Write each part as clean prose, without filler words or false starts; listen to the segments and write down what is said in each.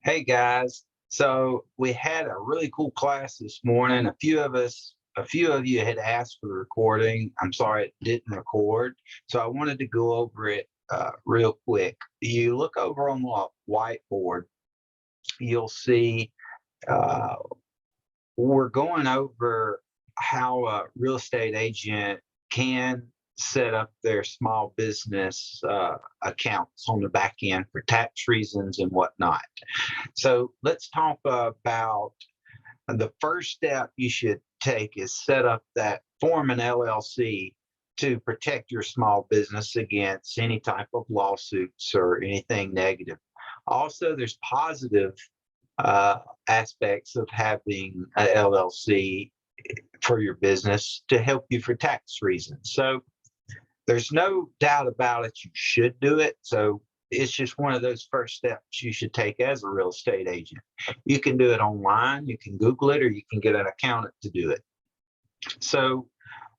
Hey guys, so we had a really cool class this morning. A few of you had asked for the recording. I'm sorry it didn't record, so I wanted to go over it real quick. You look over on the whiteboard, you'll see uh, we're going over how a real estate agent can set up their small business accounts on the back end for tax reasons and whatnot. So let's talk about the first step you should take is set up that form an LLC to protect your small business against any type of lawsuits or anything negative. Also, there's positive uh, aspects of having a LLC for your business to help you for tax reasons. So there's no doubt about it. You should do it. So it's just one of those first steps you should take as a real estate agent. You can do it online, you can Google it, or you can get an accountant to do it. So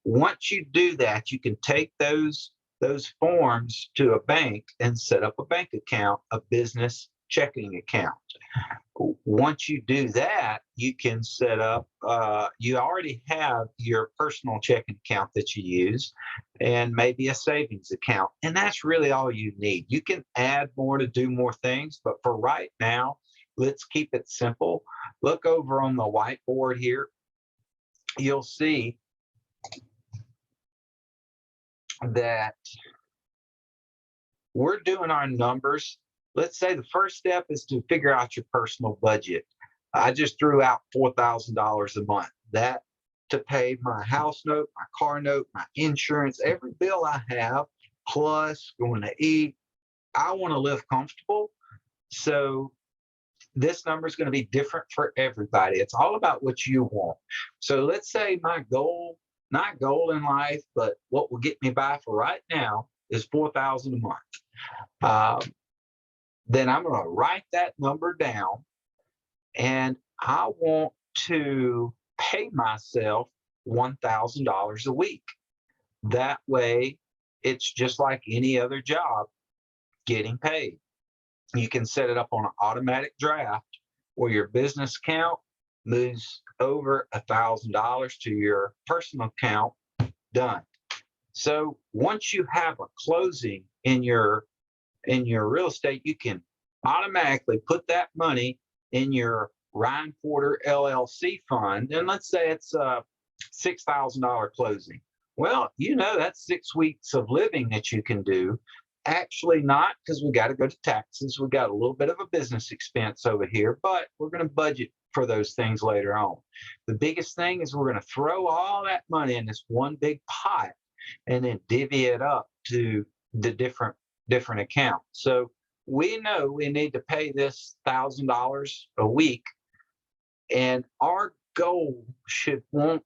once you do that, you can take those forms to a bank and set up a bank account, a business checking account. Once you do that, you can set up, you already have your personal checking account that you use and maybe a savings account. And that's really all you need. You can add more to do more things, but for right now, let's keep it simple. Look over on the whiteboard here. You'll see that we're doing our numbers. Let's say the first step is to figure out your personal budget. I just threw out $4,000 a month. That to pay my house note, my car note, my insurance, every bill I have, plus going to eat. I want to live comfortable. So this number is going to be different for everybody. It's all about what you want. So let's say my goal, not goal in life, but what will get me by for right now is 4,000 a month. Um, then I'm going to write that number down, and I want to pay myself $1,000 a week. That way, it's just like any other job getting paid. You can set it up on an automatic draft where your business account moves over $1,000 to your personal account. Done. So once you have a closing in your real estate, you can automatically put that money in your Ryan Porter LLC fund. And let's say it's a $6,000 closing. Well, that's 6 weeks of living that you can do. Actually, not, because we got to go to taxes. We got a little bit of a business expense over here, but we're going to budget for those things later on. The biggest thing is we're going to throw all that money in this one big pot and then divvy it up to the different accounts. So we know we need to pay this $1,000 a week, and our goal should want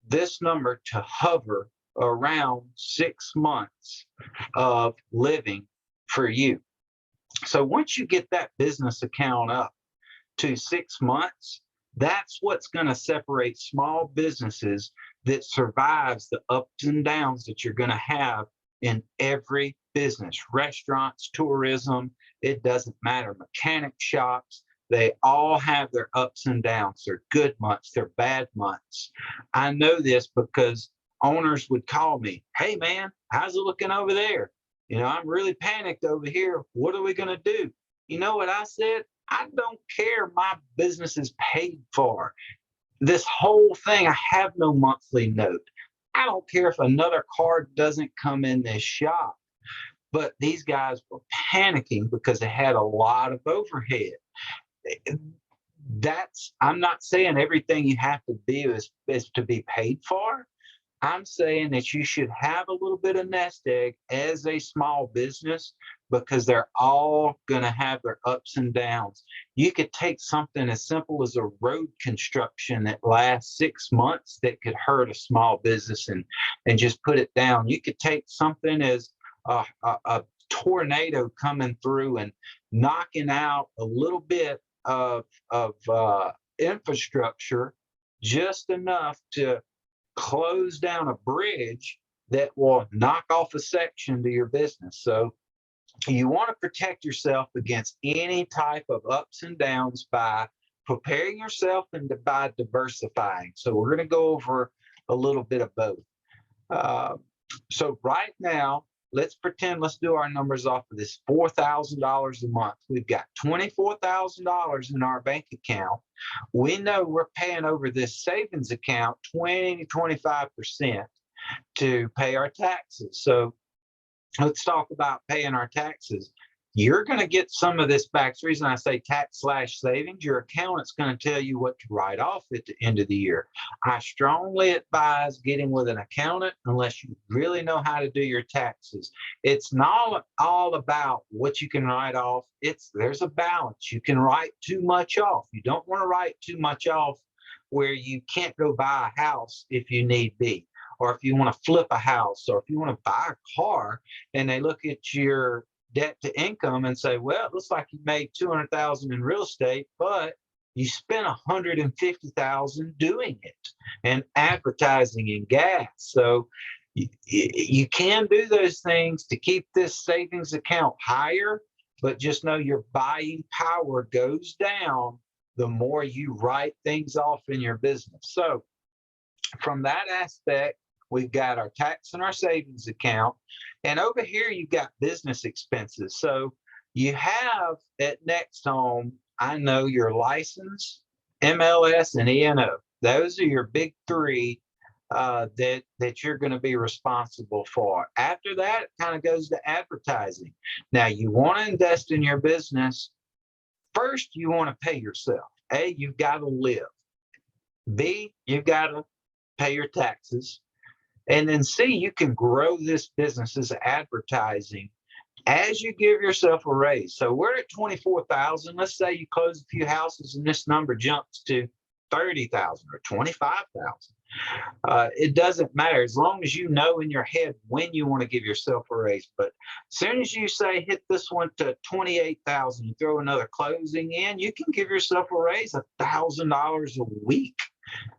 this number to hover around 6 months of living for you. So once you get that business account up to 6 months, that's what's going to separate small businesses that survives the ups and downs that you're going to have in every business. Restaurants, tourism, it doesn't matter. Mechanic shops, they all have their ups and downs. They're good months, they're bad months. I know this because owners would call me, "Hey man, how's it looking over there? I'm really panicked over here. What are we going to do?" You know what I said? I don't care. My business is paid for. This whole thing, I have no monthly note. I don't care if another car doesn't come in this shop. But these guys were panicking because they had a lot of overhead. I'm not saying everything you have to do is to be paid for. I'm saying that you should have a little bit of nest egg as a small business because they're all going to have their ups and downs. You could take something as simple as a road construction that lasts 6 months that could hurt a small business and just put it down. You could take something as a tornado coming through and knocking out a little bit of infrastructure, just enough to close down a bridge that will knock off a section to your business. So You want to protect yourself against any type of ups and downs by preparing yourself and by diversifying. So we're going to go over a little bit of both. Uh, so right now, let's do our numbers off of this $4,000 a month. We've got $24,000 in our bank account. We know we're paying over this savings account 20 to 25% to pay our taxes. So let's talk about paying our taxes. You're going to get some of this back. The reason I say tax slash savings, your accountant's going to tell you what to write off at the end of the year. I strongly advise getting with an accountant unless you really know how to do your taxes. It's not all about what you can write off. There's a balance. You can write too much off. You don't want to write too much off where you can't go buy a house if you need be, or if you want to flip a house, or if you want to buy a car, and they look at your debt to income and say, well, it looks like you made 200,000 in real estate, but you spent 150,000 doing it and advertising and gas. So you can do those things to keep this savings account higher, but just know your buying power goes down the more you write things off in your business. So from that aspect, we've got our tax and our savings account. And over here, you've got business expenses. So you have at Next Home, I know your license, MLS, and E&O. Those are your big three that you're going to be responsible for. After that, it kind of goes to advertising. Now, you want to invest in your business. First, you want to pay yourself. A, you've got to live. B, you've got to pay your taxes. And then C, you can grow this business as advertising as you give yourself a raise. So we're at 24,000. Let's say you close a few houses and this number jumps to 30,000 or 25,000. It doesn't matter as long as you know in your head when you want to give yourself a raise. But as soon as you say hit this one to 28,000, you throw another closing in, you can give yourself a raise $1,000 a week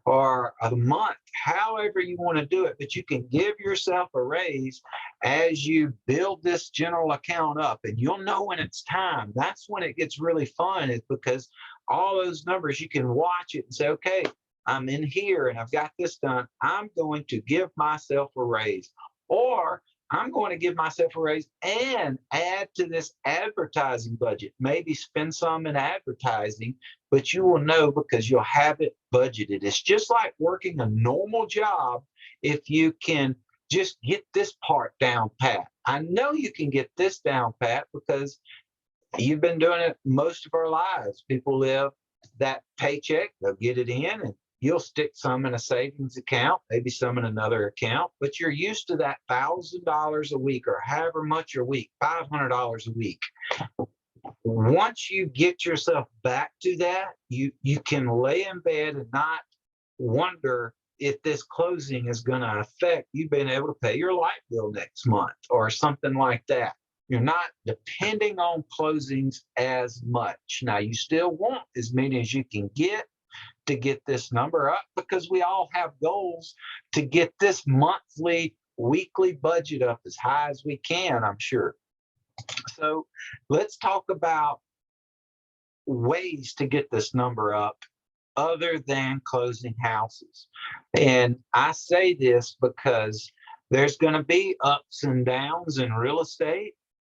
or a month, however you want to do it. But you can give yourself a raise as you build this general account up, and you'll know when it's time. That's when it gets really fun, is because all those numbers, you can watch it and say, okay, I'm in here and I've got this done. I'm going to give myself a raise, or I'm going to give myself a raise and add to this advertising budget, maybe spend some in advertising, but you will know because you'll have it budgeted. It's just like working a normal job. If you can just get this part down pat, I know you can get this down pat because you've been doing it most of our lives. People live that paycheck, they'll get it in, and you'll stick some in a savings account, maybe some in another account, but you're used to that $1,000 a week or however much a week, $500 a week. Once you get yourself back to that, you can lay in bed and not wonder if this closing is going to affect you being able to pay your light bill next month or something like that. You're not depending on closings as much. Now, you still want as many as you can get to get this number up, because we all have goals to get this monthly, weekly budget up as high as we can, I'm sure. So let's talk about ways to get this number up other than closing houses. And I say this because there's going to be ups and downs in real estate.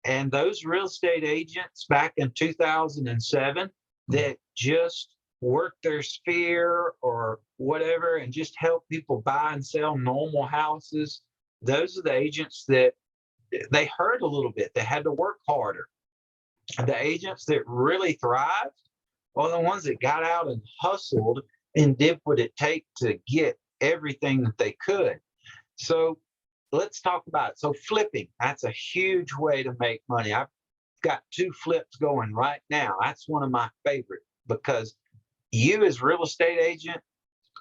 And those real estate agents back in 2007 that just work their sphere or whatever and just help people buy and sell normal houses, those are the agents that they hurt a little bit. They had to work harder. The agents that really thrived are the ones that got out and hustled and did what it takes to get everything that they could. So let's talk about it. So flipping, that's a huge way to make money. I've got 2 flips going right now. That's one of my favorite, because you as real estate agent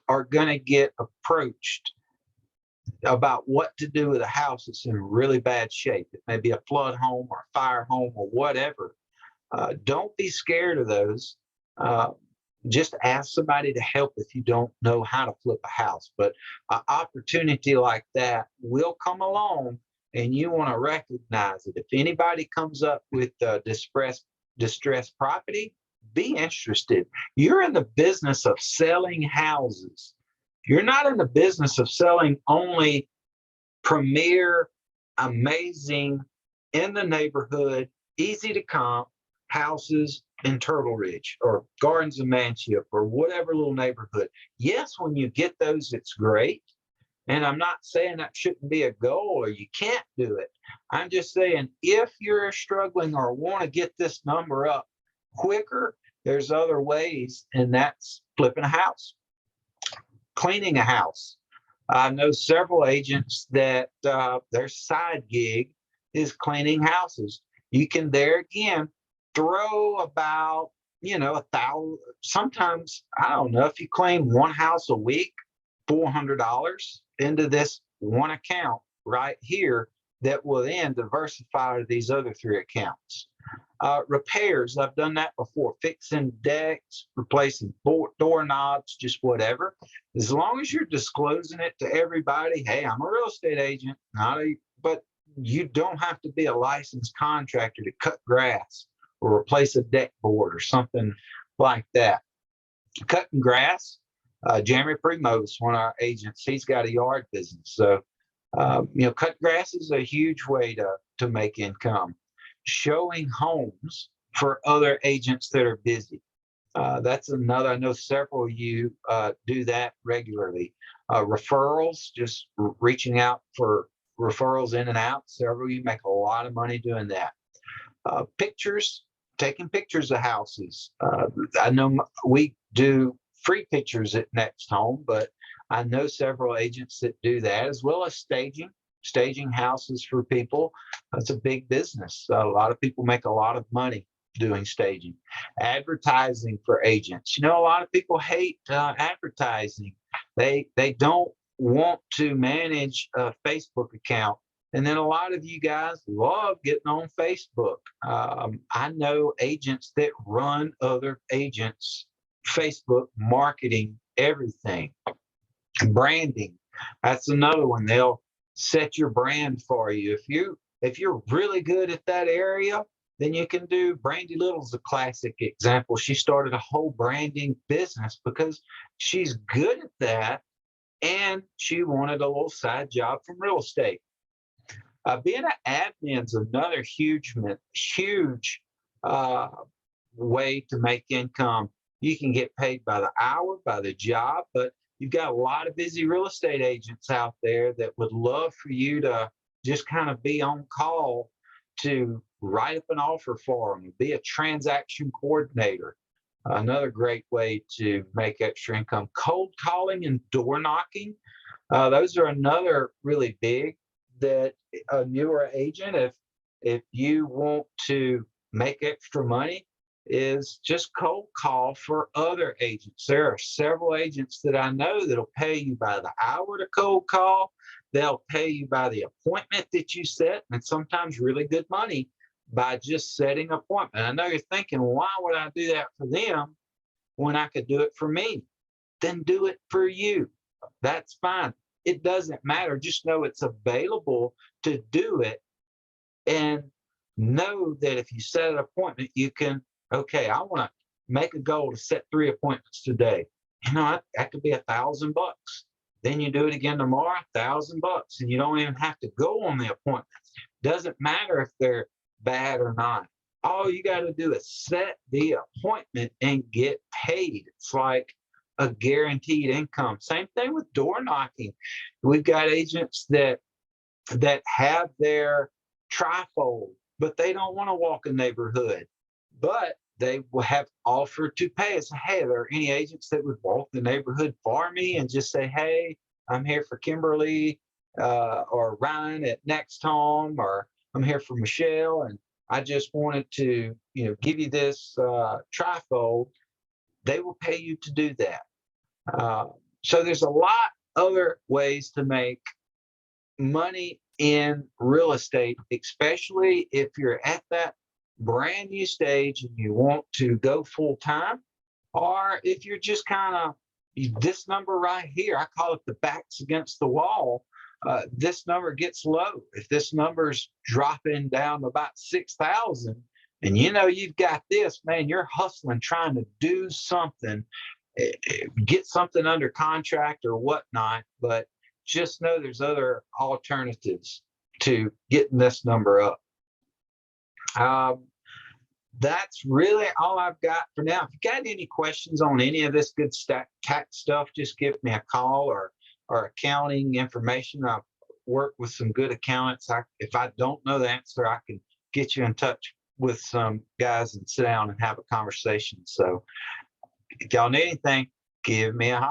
are going to get approached about what to do with a house that's in really bad shape. It may be a flood home or a fire home or whatever. Don't be scared of those. Just ask somebody to help if you don't know how to flip a house. But an opportunity like that will come along and you want to recognize it. If anybody comes up with distressed property, be interested. You're in the business of selling houses. You're not in the business of selling only premier, amazing, in the neighborhood, easy to comp houses in Turtle Ridge or Gardens of Manship or whatever little neighborhood. Yes, when you get those, it's great. And I'm not saying that shouldn't be a goal or you can't do it. I'm just saying if you're struggling or want to get this number up quicker, there's other ways, and that's flipping a house, cleaning a house. I know several agents that their side gig is cleaning houses. You can there again throw about, 1,000. Sometimes I don't know if you claim one house a week, $400 into this one account right here that will then diversify to these other three accounts. Repairs, I've done that before, fixing decks, replacing doorknobs, just whatever. As long as you're disclosing it to everybody, hey, I'm a real estate agent, but you don't have to be a licensed contractor to cut grass or replace a deck board or something like that. Cutting grass, Jeremy Primo's one of our agents. He's got a yard business. So, cut grass is a huge way to make income. Showing homes for other agents that are busy. That's another, I know several of you do that regularly. Referrals, just reaching out for referrals in and out. Several of you make a lot of money doing that. Pictures, taking pictures of houses. I know we do free pictures at Next Home, but I know several agents that do that, as well as staging houses for people. That's a big business. A lot of people make a lot of money doing staging. Advertising for agents. A lot of people hate advertising. They don't want to manage a Facebook account. And then a lot of you guys love getting on Facebook. I know agents that run other agents' Facebook marketing, everything. Branding, that's another one. They'll set your brand for you. If you're really good at that area, then you can do. Brandy Little's a classic example. She started a whole branding business because she's good at that, and she wanted a little side job from real estate. Being an admin is another huge uh, way to make income. You can get paid by the hour, by the job, but you've got a lot of busy real estate agents out there that would love for you to just kind of be on call to write up an offer for them, be a transaction coordinator. Another great way to make extra income. Cold calling and door knocking. Those are another really big that a newer agent, if you want to make extra money, is just cold call for other agents. There are several agents that I know that'll pay you by the hour to cold call. They'll pay you by the appointment that you set, and sometimes really good money by just setting an appointment. I know you're thinking, why would I do that for them when I could do it for me? Then do it for you. That's fine. It doesn't matter. Just know it's available to do it, and know that if you set an appointment, you can, okay, I want to make a goal to set 3 appointments today. That could be $1,000. Then you do it again tomorrow, $1,000, and you don't even have to go on the appointments. Doesn't matter if they're bad or not. All you got to do is set the appointment and get paid. It's like a guaranteed income. Same thing with door knocking. We've got agents that have their trifold, but they don't want to walk a neighborhood. But they will have offered to pay us. Hey, are there any agents that would walk the neighborhood for me and just say, hey, I'm here for Kimberly or Ryan at Next Home, or I'm here for Michelle, and I just wanted to, give you this trifold. They will pay you to do that. So there's a lot other ways to make money in real estate, especially if you're at that brand new stage and you want to go full time, or if you're just kind of this number right here, I call it the backs against the wall. this number gets low. If this number's dropping down to about 6,000, and you know you've got this, man, you're hustling, trying to do something, get something under contract or whatnot. But just know there's other alternatives to getting this number up. Um, that's really all I've got for now. If you got any questions on any of this good tax stuff, just give me a call, or accounting information. I've worked with some good accountants. If I don't know the answer, I can get you in touch with some guys and sit down and have a conversation. So if y'all need anything, give me a